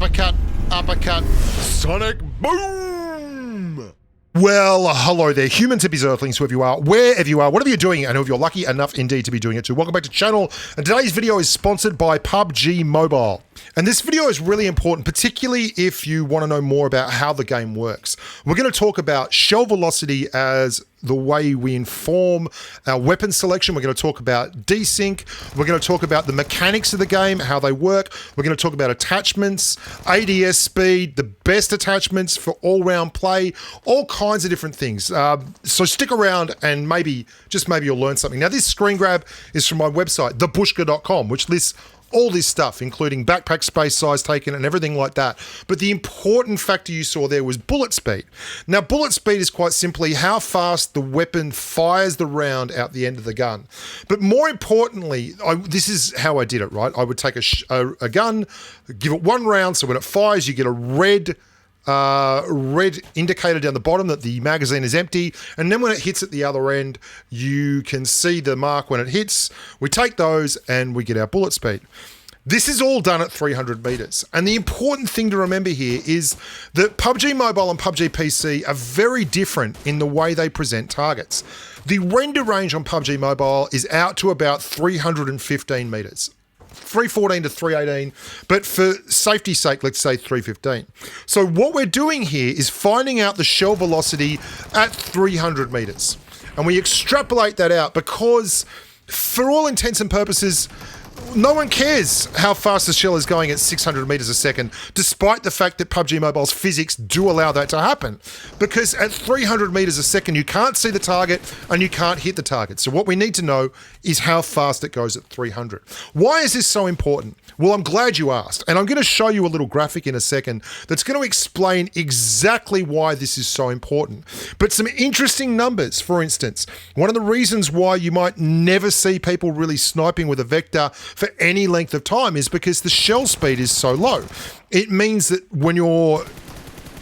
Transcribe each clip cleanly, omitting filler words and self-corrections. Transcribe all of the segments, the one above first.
uppercut, uppercut, sonic boom! Well, hello there, humans, hippies, earthlings, whoever you are, wherever you are, whatever you're doing, and if you're lucky enough indeed to be doing it too. Welcome back to the channel, and today's video is sponsored by PUBG Mobile. And this video is really important, particularly if you want to know more about how the game works. We're going to talk about shell velocity as the way we inform our weapon selection. We're going to talk about desync. We're going to talk about the mechanics of the game, how they work. We're going to talk about attachments, ADS speed, the best attachments for all-round play, all kinds of different things. So stick around and maybe, just maybe you'll learn something. Now, this screen grab is from my website, thebushka.com, which lists all this stuff, including backpack space size taken and everything like that. But the important factor you saw there was bullet speed. Now, bullet speed is quite simply how fast the weapon fires the round out the end of the gun. But more importantly, this is how I did it, right? I would take a gun, give it one round, so when it fires, you get a red indicator down the bottom that the magazine is empty, and then when it hits at the other end, you can see the mark when it hits. We take those and we get our bullet speed. This is all done at 300 meters. And the important thing to remember here is that PUBG Mobile and PUBG PC are very different in the way they present targets. The render range on PUBG Mobile is out to about 315 meters. 314 to 318, but for safety's sake, let's say 315. So what we're doing here is finding out the shell velocity at 300 meters. And we extrapolate that out because for all intents and purposes, no one cares how fast the shell is going at 600 meters a second, despite the fact that PUBG Mobile's physics do allow that to happen. Because at 300 meters a second, you can't see the target and you can't hit the target. So what we need to know is how fast it goes at 300. Why is this so important? Well, I'm glad you asked. And I'm going to show you a little graphic in a second that's going to explain exactly why this is so important. But some interesting numbers, for instance, one of the reasons why you might never see people really sniping with a vector for any length of time is because the shell speed is so low. It means that when you're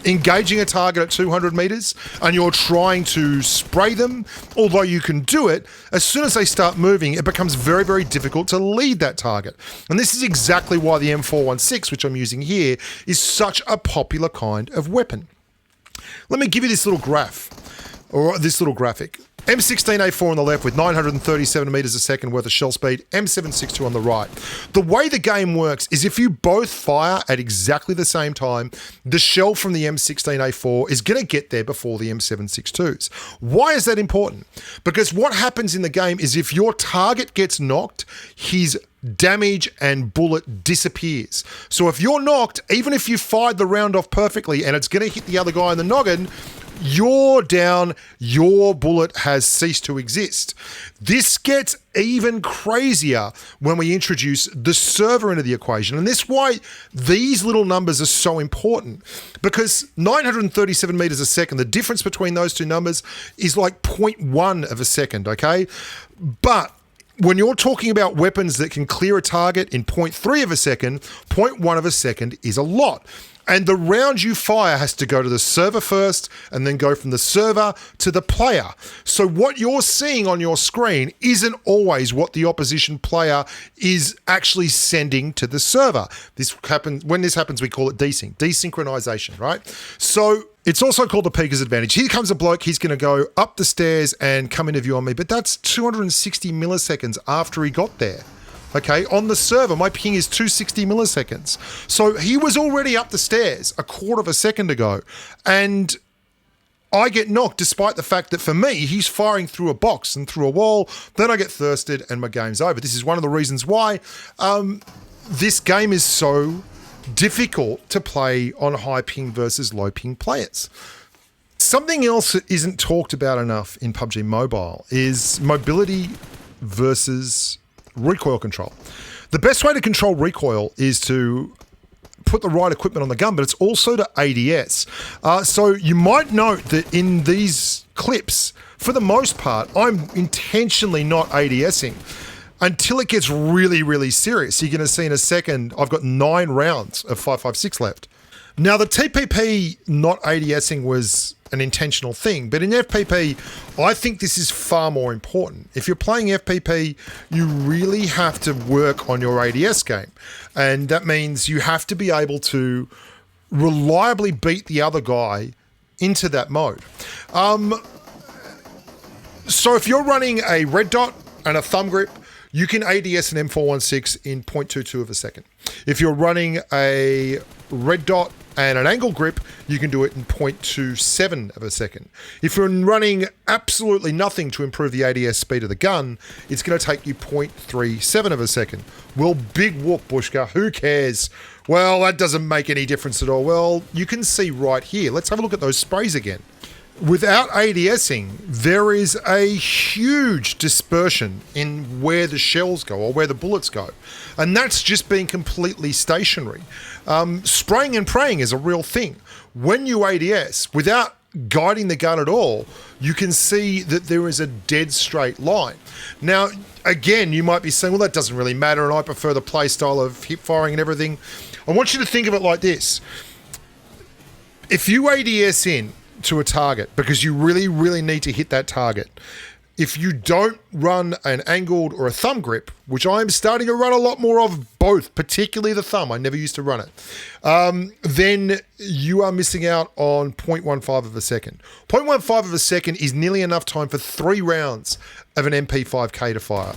engaging a target at 200 meters and you're trying to spray them, although you can do it, as soon as they start moving, it becomes very, very difficult to lead that target. And this is exactly why the M416, which I'm using here, is such a popular kind of weapon. Let me give you this little graph, or this little graphic. M16A4 on the left with 937 meters a second worth of shell speed, M762 on the right. The way the game works is if you both fire at exactly the same time, the shell from the M16A4 is going to get there before the M762s. Why is that important? Because what happens in the game is if your target gets knocked, his damage and bullet disappears. So if you're knocked, even if you fired the round off perfectly and it's going to hit the other guy in the noggin, you're down, your bullet has ceased to exist. This gets even crazier when we introduce the server into the equation. And this is why these little numbers are so important, because 937 meters a second, the difference between those two numbers is like 0.1 of a second, okay? But when you're talking about weapons that can clear a target in 0.3 of a second, 0.1 of a second is a lot. And the round you fire has to go to the server first and then go from the server to the player. So what you're seeing on your screen isn't always what the opposition player is actually sending to the server. When this happens, we call it desynchronization, right? So it's also called the peeker's advantage. Here comes a bloke, he's going to go up the stairs and come into view on me, but that's 260 milliseconds after he got there. Okay, on the server, my ping is 260 milliseconds. So he was already up the stairs a quarter of a second ago, and I get knocked despite the fact that for me, he's firing through a box and through a wall. Then I get thirsted and my game's over. This is one of the reasons why this game is so difficult to play on high ping versus low ping players. Something else that isn't talked about enough in PUBG Mobile is mobility versus recoil control. The best way to control recoil is to put the right equipment on the gun, but it's also to ADS. So you might note that in these clips, for the most part, I'm intentionally not ADSing until it gets really, really serious. You're going to see in a second, I've got 9 rounds of 5.56 left. Now, the TPP not ADSing was an intentional thing, but in FPP, I think this is far more important. If you're playing FPP, you really have to work on your ADS game. And that means you have to be able to reliably beat the other guy into that mode. So if you're running a red dot and a thumb grip, you can ADS an M416 in 0.22 of a second. If you're running a red dot and an angle grip, you can do it in 0.27 of a second. If you're running absolutely nothing to improve the ADS speed of the gun, it's going to take you 0.37 of a second. Well, big whoop, Bushka. Who cares? Well, that doesn't make any difference at all. Well, you can see right here. Let's have a look at those sprays again. Without ADSing, there is a huge dispersion in where the shells go or where the bullets go. And that's just being completely stationary. Spraying and praying is a real thing. When you ADS, without guiding the gun at all, you can see that there is a dead straight line. Now, again, you might be saying, well, that doesn't really matter, and I prefer the play style of hip firing and everything. I want you to think of it like this. If you ADS in to a target because you really, really need to hit that target, if you don't run an angled or a thumb grip, which I'm starting to run a lot more of both, particularly the thumb, I never used to run it, then you are missing out on 0.15 of a second. 0.15 of a second is nearly enough time for 3 rounds of an MP5K to fire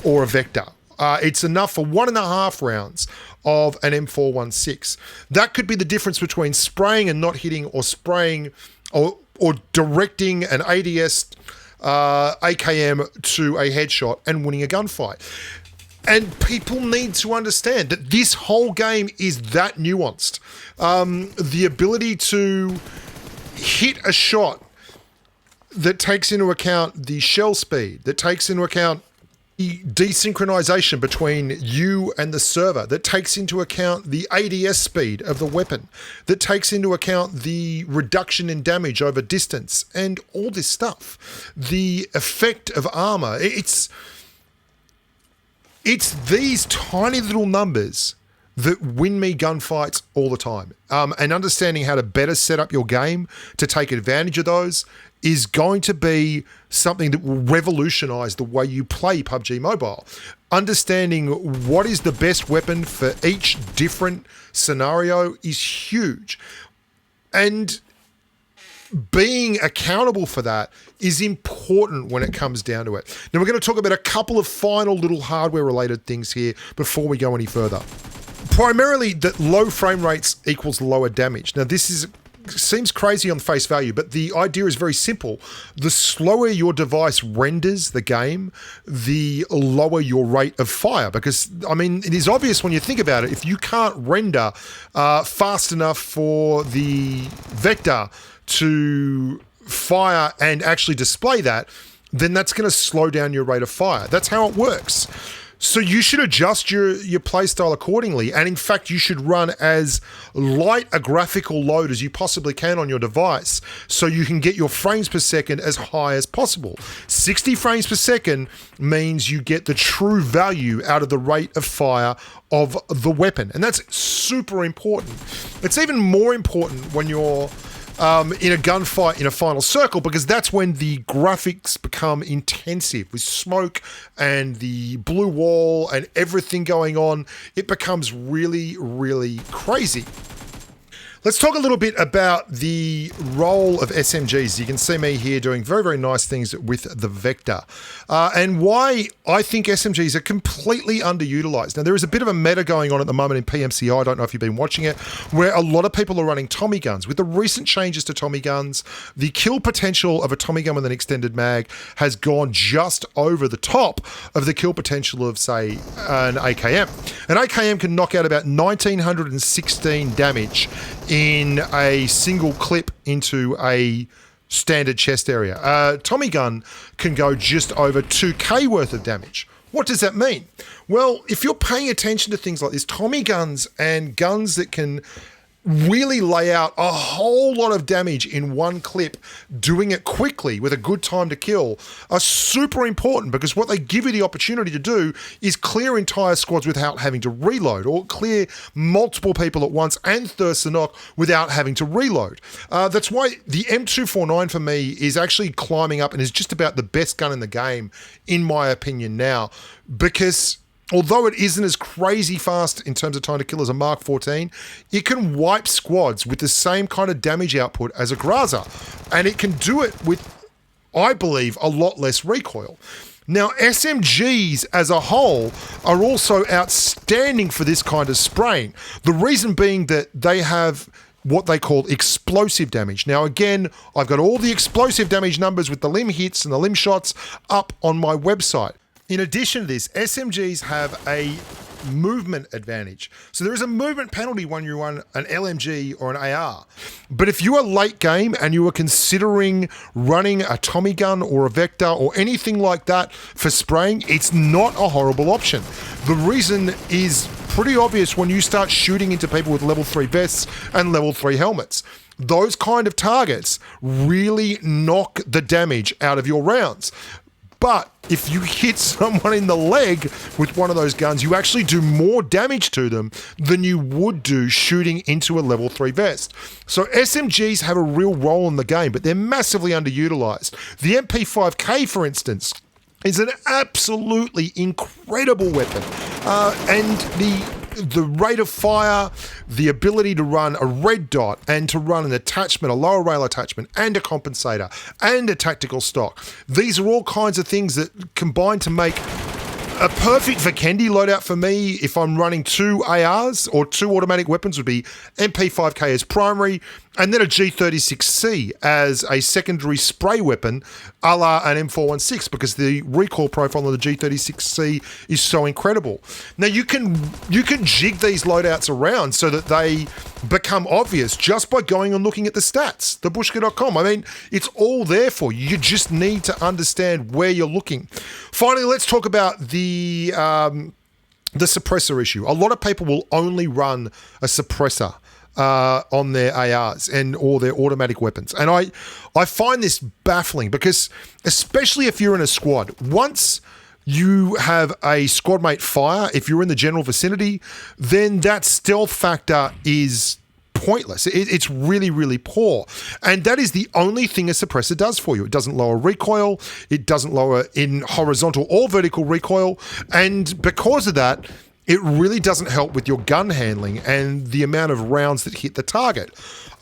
or a Vector. It's enough for 1.5 rounds of an M416. That could be the difference between spraying and not hitting, or spraying or directing an ADS AKM to a headshot and winning a gunfight. And people need to understand that this whole game is that nuanced. The ability to hit a shot that takes into account the shell speed, that takes into account the desynchronization between you and the server, that takes into account the ADS speed of the weapon, that takes into account the reduction in damage over distance, and all this stuff. The effect of armor. It's these tiny little numbers that win me gunfights all the time. And understanding how to better set up your game to take advantage of those is going to be something that will revolutionize the way you play PUBG Mobile. Understanding what is the best weapon for each different scenario is huge. And being accountable for that is important when it comes down to it. Now, we're going to talk about a couple of final little hardware-related things here before we go any further. Primarily, that low frame rates equals lower damage. Now, this seems crazy on face value, but the idea is very simple. The slower your device renders the game, the lower your rate of fire. Because, I mean, it is obvious when you think about it, if you can't render fast enough for the Vector to fire and actually display that, then that's going to slow down your rate of fire. That's how it works. So you should adjust your playstyle accordingly. And in fact, you should run as light a graphical load as you possibly can on your device so you can get your frames per second as high as possible. 60 frames per second means you get the true value out of the rate of fire of the weapon. And that's super important. It's even more important when you're in a gunfight in a final circle, because that's when the graphics become intensive with smoke and the blue wall and everything going on. It becomes really, really crazy. Let's talk a little bit about the role of SMGs. You can see me here doing very, very nice things with the Vector. And why I think SMGs are completely underutilized. Now, there is a bit of a meta going on at the moment in PMCI, I don't know if you've been watching it, where a lot of people are running Tommy guns. With the recent changes to Tommy guns, the kill potential of a Tommy gun with an extended mag has gone just over the top of the kill potential of, say, an AKM. An AKM can knock out about 1,916 damage in a single clip into a standard chest area. Tommy gun can go just over 2k worth of damage. What does that mean? Well, if you're paying attention to things like this, Tommy guns and guns that can really lay out a whole lot of damage in one clip, doing it quickly with a good time to kill, are super important, because what they give you the opportunity to do is clear entire squads without having to reload, or clear multiple people at once and thirst the knock without having to reload. That's why the M249 for me is actually climbing up and is just about the best gun in the game, in my opinion now, because although it isn't as crazy fast in terms of time to kill as a Mark 14, it can wipe squads with the same kind of damage output as a Graza. And it can do it with, I believe, a lot less recoil. Now, SMGs as a whole are also outstanding for this kind of spraying. The reason being that they have what they call explosive damage. Now, again, I've got all the explosive damage numbers with the limb hits and the limb shots up on my website. In addition to this, SMGs have a movement advantage. So there is a movement penalty when you run an LMG or an AR. But if you are late game and you are considering running a Tommy gun or a Vector or anything like that for spraying, it's not a horrible option. The reason is pretty obvious when you start shooting into people with level 3 vests and level 3 helmets. Those kind of targets really knock the damage out of your rounds. But if you hit someone in the leg with one of those guns, you actually do more damage to them than you would do shooting into a level 3 vest. So SMGs have a real role in the game, but they're massively underutilized. The MP5K, for instance, is an absolutely incredible weapon. And the rate of fire, the ability to run a red dot and to run an attachment, a lower rail attachment, and a compensator, and a tactical stock. These are all kinds of things that combine to make a perfect Vikendi loadout for me. If I'm running 2 ARs or 2 automatic weapons, would be MP5K as primary, and then a G36C as a secondary spray weapon, a la an M416, because the recoil profile of the G36C is so incredible. Now you can jig these loadouts around so that they become obvious just by going and looking at the stats, thebushka.com. I mean, it's all there for you. You just need to understand where you're looking. Finally, let's talk about the suppressor issue. A lot of people will only run a suppressor on their ARs or their automatic weapons. And I find this baffling, because especially if you're in a squad, once you have a squad mate fire, if you're in the general vicinity, then that stealth factor is pointless. It's really, really poor. And that is the only thing a suppressor does for you. It doesn't lower recoil. It doesn't lower in horizontal or vertical recoil. And because of that, it really doesn't help with your gun handling and the amount of rounds that hit the target.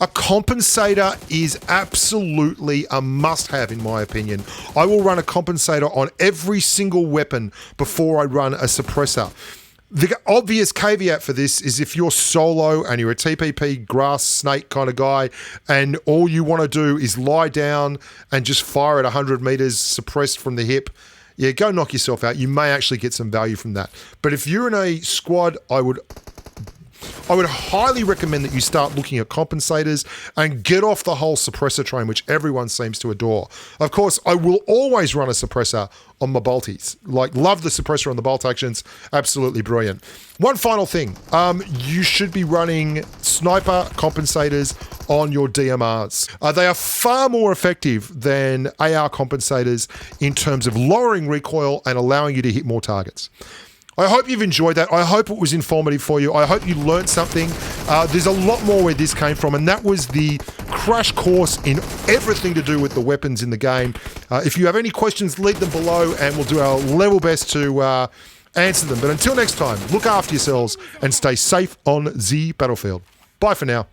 A compensator is absolutely a must-have, in my opinion. I will run a compensator on every single weapon before I run a suppressor. The obvious caveat for this is if you're solo and you're a TPP grass snake kind of guy and all you want to do is lie down and just fire at 100 meters suppressed from the hip, yeah, go knock yourself out. You may actually get some value from that. But if you're in a squad, I would highly recommend that you start looking at compensators and get off the whole suppressor train, which everyone seems to adore. Of course, I will always run a suppressor on my bolties. Like, love the suppressor on the bolt actions. Absolutely brilliant. One final thing. You should be running sniper compensators on your DMRs. They are far more effective than AR compensators in terms of lowering recoil and allowing you to hit more targets. I hope you've enjoyed that. I hope it was informative for you. I hope you learned something. There's a lot more where this came from, and that was the crash course in everything to do with the weapons in the game. If you have any questions, leave them below, and we'll do our level best to answer them. But until next time, look after yourselves and stay safe on the battlefield. Bye for now.